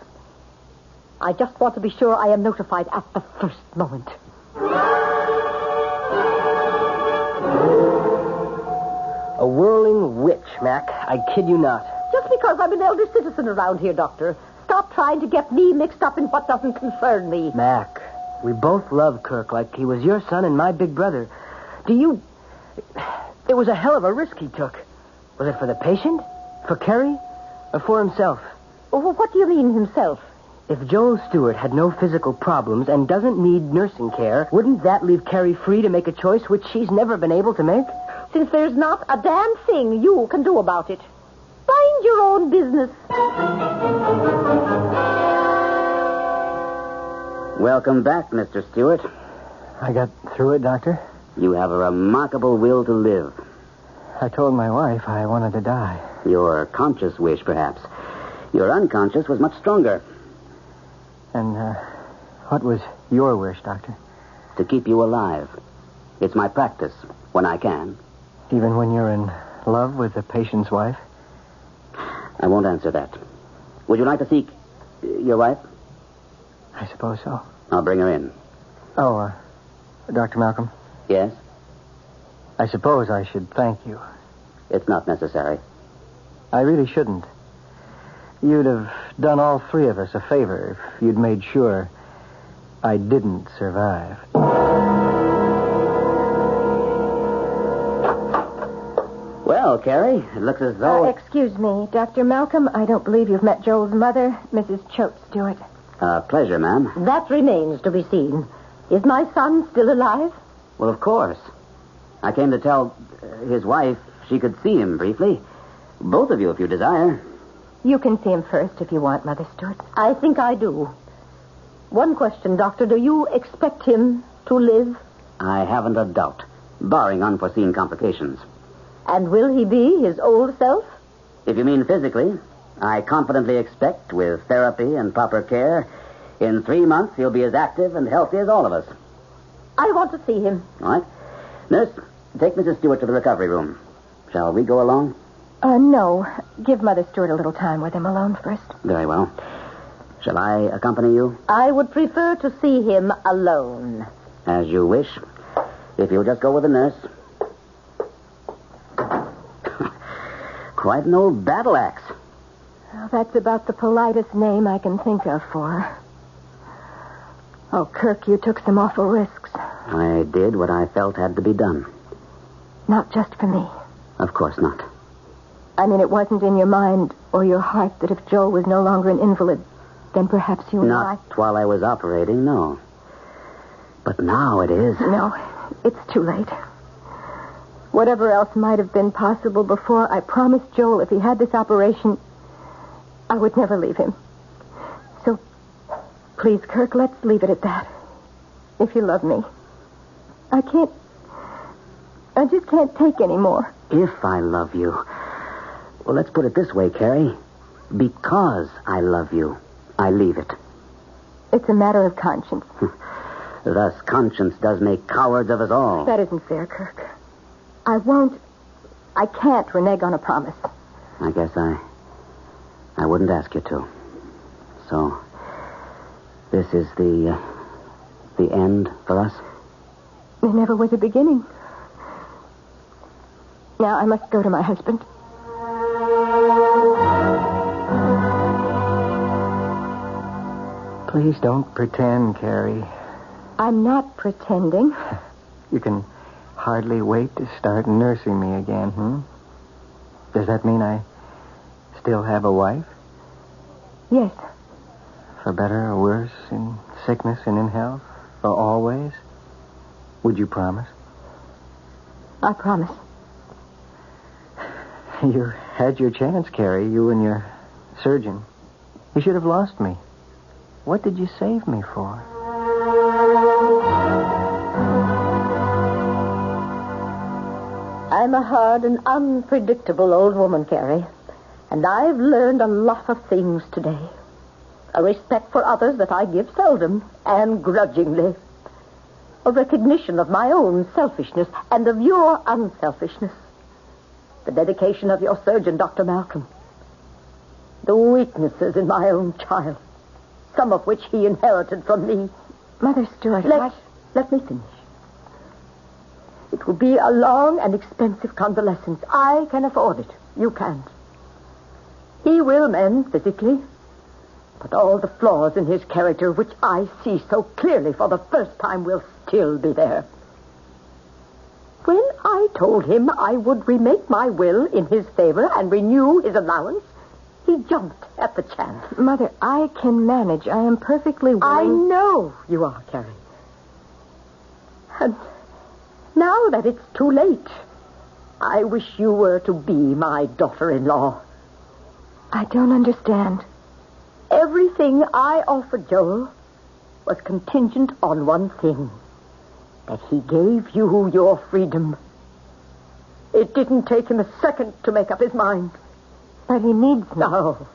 I just want to be sure I am notified at the first moment. A whirling witch, Mac. I kid you not. Just because I'm an elder citizen around here, Doctor. Stop trying to get me mixed up in what doesn't concern me. Mac, we both love Kirk like he was your son and my big brother. It was a hell of a risk he took. Was it for the patient? For Kerry? Or for himself? Well, what do you mean, himself? If Joel Stewart had no physical problems and doesn't need nursing care, wouldn't that leave Carrie free to make a choice which she's never been able to make? Since there's not a damn thing you can do about it. Mind your own business. Welcome back, Mr. Stewart. I got through it, Doctor. You have a remarkable will to live. I told my wife I wanted to die. Your conscious wish, perhaps. Your unconscious was much stronger. And what was your wish, Doctor? To keep you alive. It's my practice, when I can. Even when you're in love with the patient's wife? I won't answer that. Would you like to seek your wife? I suppose so. I'll bring her in. Oh, Dr. Malcolm? Yes? I suppose I should thank you. It's not necessary. I really shouldn't. You'd have done all three of us a favor if you'd made sure I didn't survive. Well, Carrie, it looks as though... Excuse me, Dr. Malcolm. I don't believe you've met Joel's mother, Mrs. Choate Stewart. Pleasure, ma'am. That remains to be seen. Is my son still alive? Well, of course. I came to tell his wife she could see him briefly. Both of you, if you desire. You can see him first if you want, Mother Stewart. I think I do. One question, Doctor. Do you expect him to live? I haven't a doubt, barring unforeseen complications. And will he be his old self? If you mean physically, I confidently expect, with therapy and proper care, in 3 months he'll be as active and healthy as all of us. I want to see him. All right. Nurse, take Mrs. Stewart to the recovery room. Shall we go along? No. Give Mother Stewart a little time with him alone first. Very well. Shall I accompany you? I would prefer to see him alone. As you wish. If you'll just go with the nurse. Quite an old battle axe. Well, that's about the politest name I can think of for her. Oh, Kirk, you took some awful risks. I did what I felt had to be done. Not just for me. Of course not. I mean, it wasn't in your mind or your heart that if Joe was no longer an invalid, then perhaps you and I... Not while I was operating, no. But now it is. No, it's too late. Whatever else might have been possible before, I promised Joel if he had this operation, I would never leave him. So, please, Kirk, let's leave it at that. If you love me. I just can't take any more. If I love you. Well, let's put it this way, Carrie. Because I love you, I leave it. It's a matter of conscience. Thus, conscience does make cowards of us all. That isn't fair, Kirk. I can't renege on a promise. I guess I wouldn't ask you to. So, this is the end for us? There never was a beginning. Now I must go to my husband. Please don't pretend, Carrie. I'm not pretending. You can hardly wait to start nursing me again, Does that mean I still have a wife? Yes. For better or worse, in sickness and in health? For always? Would you promise? I promise. You had your chance, Carrie, you and your surgeon. You should have lost me. What did you save me for? I'm a hard and unpredictable old woman, Carrie. And I've learned a lot of things today. A respect for others that I give seldom and grudgingly. A recognition of my own selfishness and of your unselfishness. The dedication of your surgeon, Dr. Malcolm. The weaknesses in my own child. Some of which he inherited from me. Mother Stewart, let me finish. It will be a long and expensive convalescence. I can afford it. You can't. He will mend physically. But all the flaws in his character, which I see so clearly for the first time, will still be there. When I told him I would remake my will in his favor and renew his allowance, He jumped at the chance. Mother, I can manage. I am perfectly willing. I know you are, Carrie. And now that it's too late, I wish you were to be my daughter-in-law. I don't understand. Everything I offered Joel was contingent on one thing. That he gave you your freedom. It didn't take him a second to make up his mind. But he needs me. No,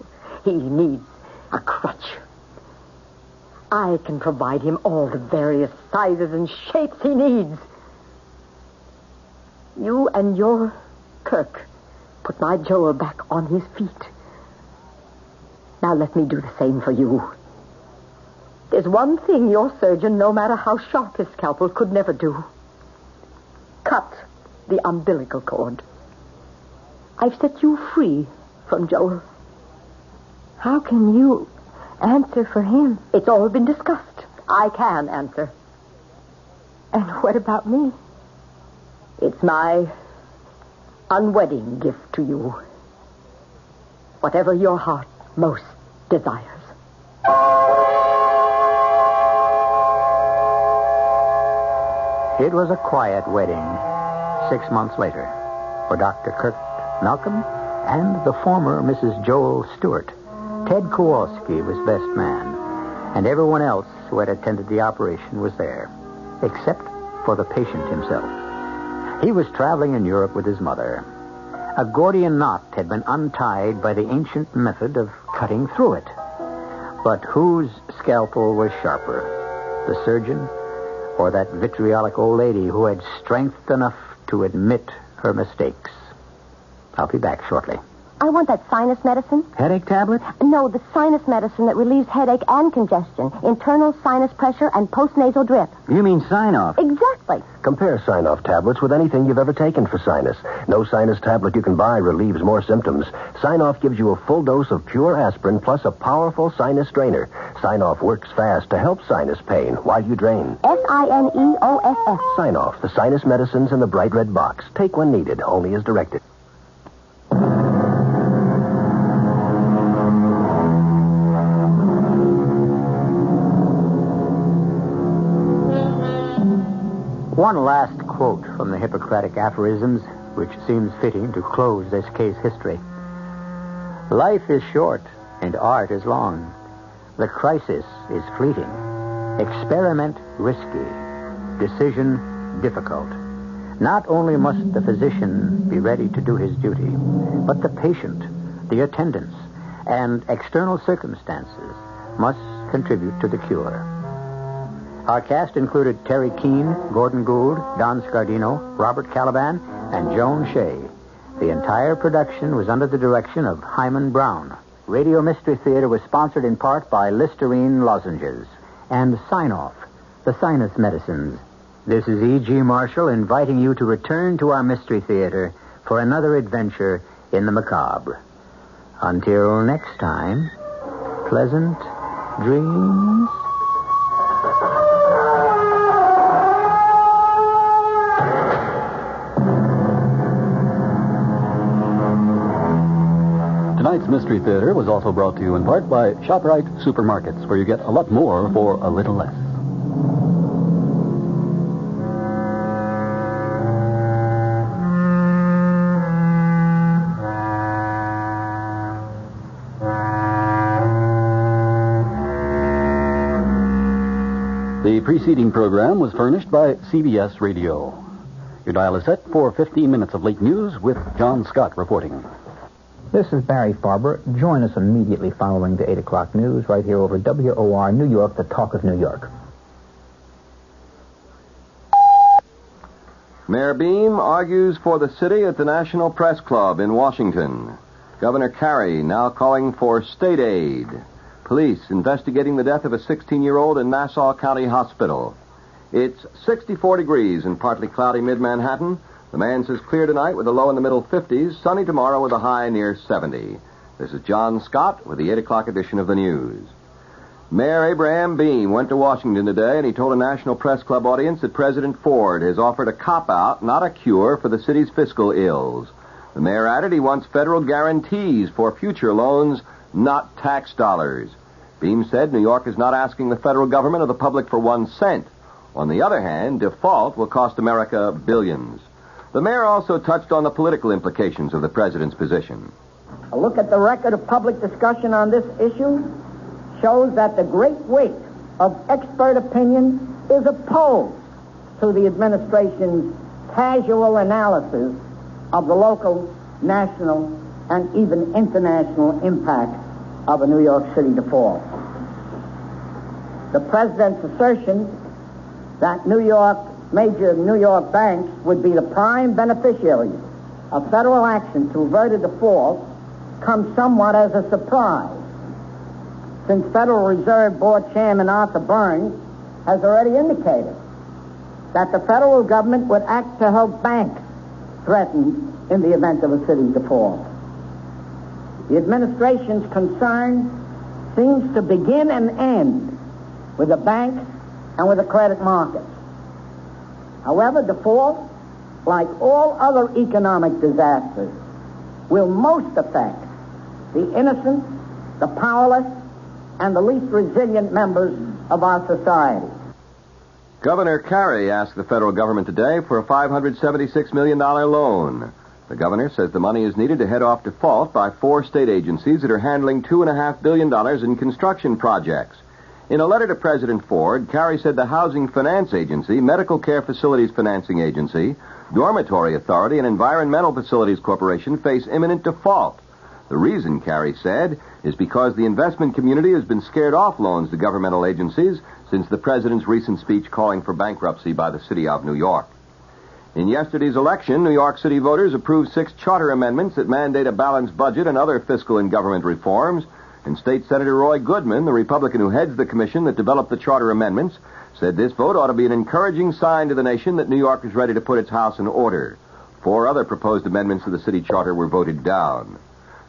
he needs a crutch. I can provide him all the various sizes and shapes he needs. You and your Kirk put my Joel back on his feet. Now let me do the same for you. There's one thing your surgeon, no matter how sharp his scalpel, could never do. Cut the umbilical cord. I've set you free from Joel. How can you answer for him? It's all been discussed. I can answer. And what about me? It's my unwedding gift to you. Whatever your heart most desires. It was a quiet wedding 6 months later for Dr. Kirk Malcolm and the former Mrs. Joel Stewart. Ted Kowalski was best man, and everyone else who had attended the operation was there, except for the patient himself. He was traveling in Europe with his mother. A Gordian knot had been untied by the ancient method of cutting through it. But whose scalpel was sharper, the surgeon or that vitriolic old lady who had strength enough to admit her mistakes? I'll be back shortly. I want that sinus medicine. Headache tablet? No, the sinus medicine that relieves headache and congestion, internal sinus pressure, and postnasal drip. You mean sign-off? Exactly. Compare sign-off tablets with anything you've ever taken for sinus. No sinus tablet you can buy relieves more symptoms. Sign-off gives you a full dose of pure aspirin plus a powerful sinus strainer. Sign-off works fast to help sinus pain while you drain. Sineoff. Sign-off, the sinus medicines in the bright red box. Take when needed, only as directed. One last quote from the Hippocratic aphorisms, which seems fitting to close this case history. Life is short and art is long. The crisis is fleeting. Experiment risky. Decision difficult. Not only must the physician be ready to do his duty, but the patient, the attendants, and external circumstances must contribute to the cure. Our cast included Terry Keane, Gordon Gould, Don Scardino, Robert Caliban, and Joan Shea. The entire production was under the direction of Hyman Brown. Radio Mystery Theater was sponsored in part by Listerine lozenges and Sign-Off, the sinus medicines. This is E.G. Marshall inviting you to return to our Mystery Theater for another adventure in the macabre. Until next time, pleasant dreams. Tonight's Mystery Theater was also brought to you in part by ShopRite Supermarkets, where you get a lot more for a little less. The preceding program was furnished by CBS Radio. Your dial is set for 15 minutes of late news with John Scott reporting. This is Barry Farber. Join us immediately following the 8 o'clock news right here over WOR New York, the talk of New York. Mayor Beam argues for the city at the National Press Club in Washington. Governor Carey now calling for state aid. Police investigating the death of a 16-year-old in Nassau County Hospital. It's 64 degrees in partly cloudy mid-Manhattan. The man says clear tonight with a low in the middle 50s, sunny tomorrow with a high near 70. This is John Scott with the 8 o'clock edition of the news. Mayor Abraham Beam went to Washington today, and he told a National Press Club audience that President Ford has offered a cop-out, not a cure, for the city's fiscal ills. The mayor added he wants federal guarantees for future loans, not tax dollars. Beam said New York is not asking the federal government or the public for 1 cent. On the other hand, default will cost America billions. The mayor also touched on the political implications of the president's position. A look at the record of public discussion on this issue shows that the great weight of expert opinion is opposed to the administration's casual analysis of the local, national, and even international impact of a New York City default. The president's assertion that major New York banks would be the prime beneficiaries of federal action to avert a default comes somewhat as a surprise, since Federal Reserve Board Chairman Arthur Burns has already indicated that the federal government would act to help banks threatened in the event of a city default. The administration's concern seems to begin and end with the banks and with the credit markets. However, default, like all other economic disasters, will most affect the innocent, the powerless, and the least resilient members of our society. Governor Carey asked the federal government today for a $576 million loan. The governor says the money is needed to head off default by 4 state agencies that are handling $2.5 billion in construction projects. In a letter to President Ford, Carey said the Housing Finance Agency, Medical Care Facilities Financing Agency, Dormitory Authority, and Environmental Facilities Corporation face imminent default. The reason, Carey said, is because the investment community has been scared off loans to governmental agencies since the president's recent speech calling for bankruptcy by the city of New York. In yesterday's election, New York City voters approved 6 charter amendments that mandate a balanced budget and other fiscal and government reforms. And State Senator Roy Goodman, the Republican who heads the commission that developed the charter amendments, said this vote ought to be an encouraging sign to the nation that New York is ready to put its house in order. 4 other proposed amendments to the city charter were voted down.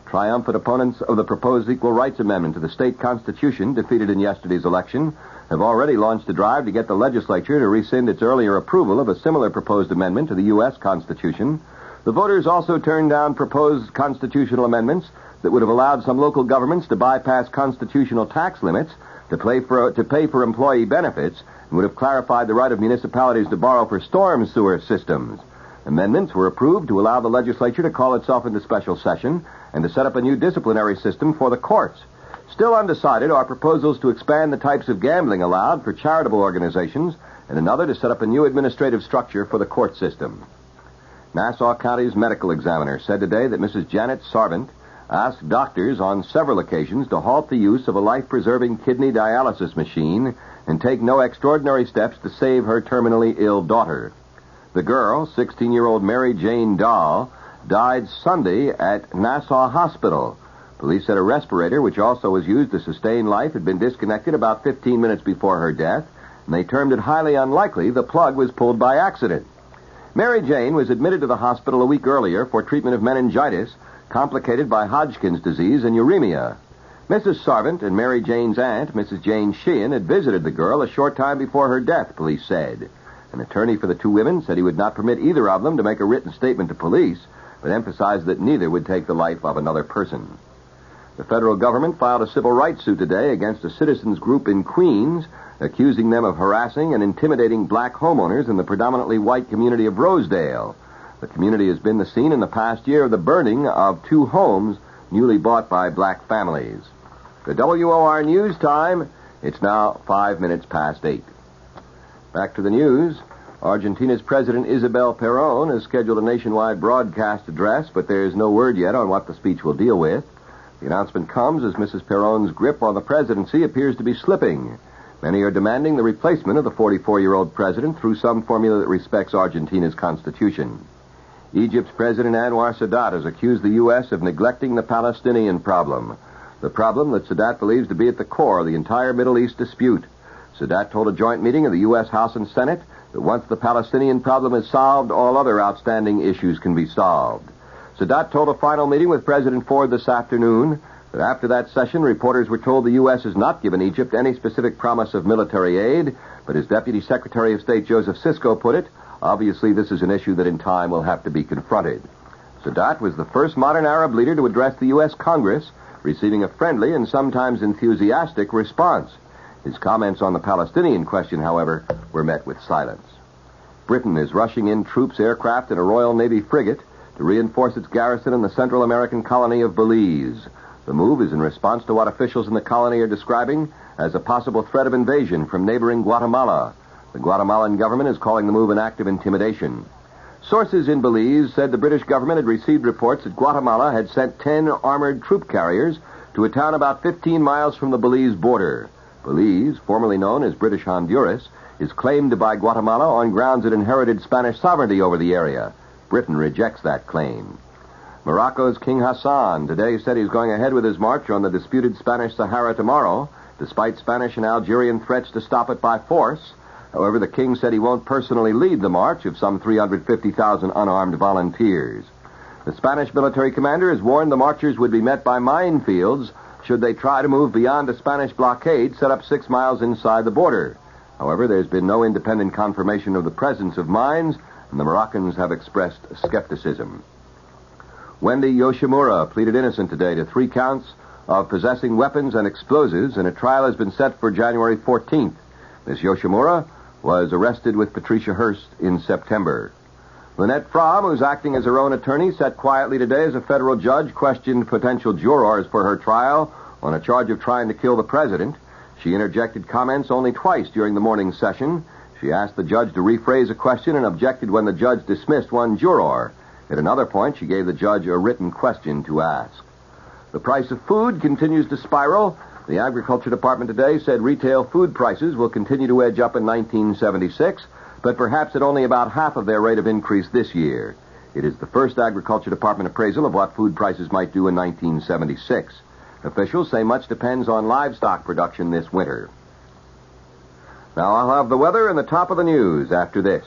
Triumphant opponents of the proposed Equal Rights Amendment to the state constitution, defeated in yesterday's election, have already launched a drive to get the legislature to rescind its earlier approval of a similar proposed amendment to the U.S. Constitution. The voters also turned down proposed constitutional amendments that would have allowed some local governments to bypass constitutional tax limits to pay for employee benefits and would have clarified the right of municipalities to borrow for storm sewer systems. Amendments were approved to allow the legislature to call itself into special session and to set up a new disciplinary system for the courts. Still undecided are proposals to expand the types of gambling allowed for charitable organizations and another to set up a new administrative structure for the court system. Nassau County's medical examiner said today that Mrs. Janet Sarvant asked doctors on several occasions to halt the use of a life-preserving kidney dialysis machine and take no extraordinary steps to save her terminally ill daughter. The girl, 16-year-old Mary Jane Dahl, died Sunday at Nassau Hospital. Police said a respirator, which also was used to sustain life, had been disconnected about 15 minutes before her death, and they termed it highly unlikely the plug was pulled by accident. Mary Jane was admitted to the hospital a week earlier for treatment of meningitis, complicated by Hodgkin's disease and uremia. Mrs. Sarvant and Mary Jane's aunt, Mrs. Jane Sheehan, had visited the girl a short time before her death, police said. An attorney for the 2 women said he would not permit either of them to make a written statement to police, but emphasized that neither would take the life of another person. The federal government filed a civil rights suit today against a citizens group in Queens, accusing them of harassing and intimidating black homeowners in the predominantly white community of Rosedale. The community has been the scene in the past year of the burning of 2 homes newly bought by black families. The WOR News Time, it's now 5 minutes past 8. Back to the news. Argentina's President Isabel Perón has scheduled a nationwide broadcast address, but there's no word yet on what the speech will deal with. The announcement comes as Mrs. Perón's grip on the presidency appears to be slipping. Many are demanding the replacement of the 44-year-old president through some formula that respects Argentina's constitution. Egypt's President Anwar Sadat has accused the U.S. of neglecting the Palestinian problem, the problem that Sadat believes to be at the core of the entire Middle East dispute. Sadat told a joint meeting of the U.S. House and Senate that once the Palestinian problem is solved, all other outstanding issues can be solved. Sadat told a final meeting with President Ford this afternoon that after that session, reporters were told the U.S. has not given Egypt any specific promise of military aid, but as Deputy Secretary of State Joseph Sisko put it, obviously this is an issue that in time will have to be confronted. Sadat was the first modern Arab leader to address the U.S. Congress, receiving a friendly and sometimes enthusiastic response. His comments on the Palestinian question, however, were met with silence. Britain is rushing in troops, aircraft, and a Royal Navy frigate to reinforce its garrison in the Central American colony of Belize. The move is in response to what officials in the colony are describing as a possible threat of invasion from neighboring Guatemala. The Guatemalan government is calling the move an act of intimidation. Sources in Belize said the British government had received reports that Guatemala had sent 10 armored troop carriers to a town about 15 miles from the Belize border. Belize, formerly known as British Honduras, is claimed by Guatemala on grounds it inherited Spanish sovereignty over the area. Britain rejects that claim. Morocco's King Hassan today said he's going ahead with his march on the disputed Spanish Sahara tomorrow, despite Spanish and Algerian threats to stop it by force. However, the king said he won't personally lead the march of some 350,000 unarmed volunteers. The Spanish military commander has warned the marchers would be met by minefields should they try to move beyond a Spanish blockade set up 6 miles inside the border. However, there's been no independent confirmation of the presence of mines, and the Moroccans have expressed skepticism. Wendy Yoshimura pleaded innocent today to 3 counts of possessing weapons and explosives, and a trial has been set for January 14th. Ms. Yoshimura was arrested with Patricia Hearst in September. Lynette Fromm, who's acting as her own attorney, sat quietly today as a federal judge questioned potential jurors for her trial on a charge of trying to kill the president. She interjected comments only twice during the morning session. She asked the judge to rephrase a question and objected when the judge dismissed one juror. At another point, she gave the judge a written question to ask. The price of food continues to spiral. The Agriculture Department today said retail food prices will continue to edge up in 1976, but perhaps at only about half of their rate of increase this year. It is the first Agriculture Department appraisal of what food prices might do in 1976. Officials say much depends on livestock production this winter. Now I'll have the weather and the top of the news after this.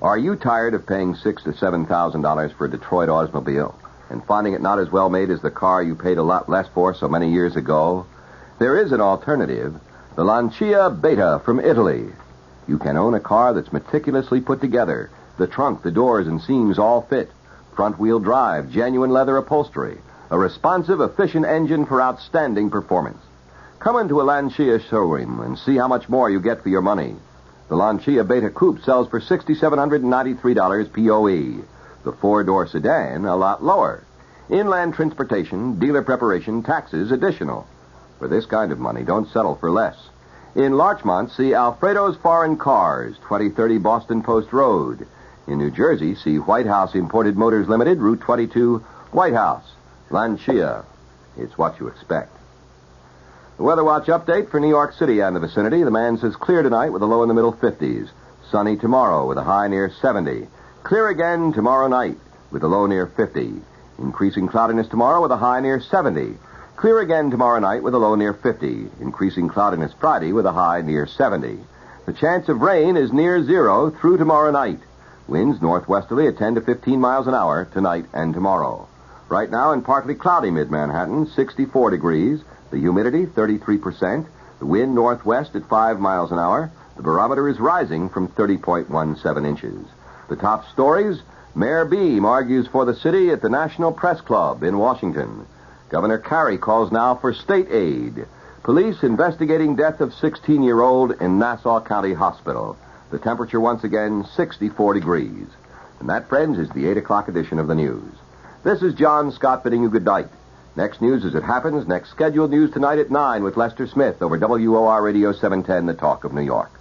Are you tired of paying $6,000 to $7,000 for a Detroit automobile and finding it not as well made as the car you paid a lot less for so many years ago? There is an alternative, the Lancia Beta from Italy. You can own a car that's meticulously put together. The trunk, the doors, and seams all fit. Front-wheel drive, genuine leather upholstery. A responsive, efficient engine for outstanding performance. Come into a Lancia showroom and see how much more you get for your money. The Lancia Beta Coupe sells for $6,793 POE. The 4-door sedan, a lot lower. Inland transportation, dealer preparation, taxes additional. For this kind of money, don't settle for less. In Larchmont, see Alfredo's Foreign Cars, 2030 Boston Post Road. In New Jersey, see White House Imported Motors Limited, Route 22, White House. Lancia. It's what you expect. The Weather Watch update for New York City and the vicinity. The man says clear tonight with a low in the middle 50s. Sunny tomorrow with a high near 70. Clear again tomorrow night with a low near 50. Increasing cloudiness tomorrow with a high near 70. Clear again tomorrow night with a low near 50. Increasing cloudiness Friday with a high near 70. The chance of rain is near 0 through tomorrow night. Winds northwesterly at 10 to 15 miles an hour tonight and tomorrow. Right now in partly cloudy mid-Manhattan, 64 degrees. The humidity, 33%. The wind northwest at 5 miles an hour. The barometer is rising from 30.17 inches. The top stories, Mayor Beam argues for the city at the National Press Club in Washington. Governor Carey calls now for state aid. Police investigating death of 16-year-old in Nassau County Hospital. The temperature once again, 64 degrees. And that, friends, is the 8 o'clock edition of the news. This is John Scott bidding you good night. Next news as it happens. Next scheduled news tonight at 9 with Lester Smith over WOR Radio 710, The Talk of New York.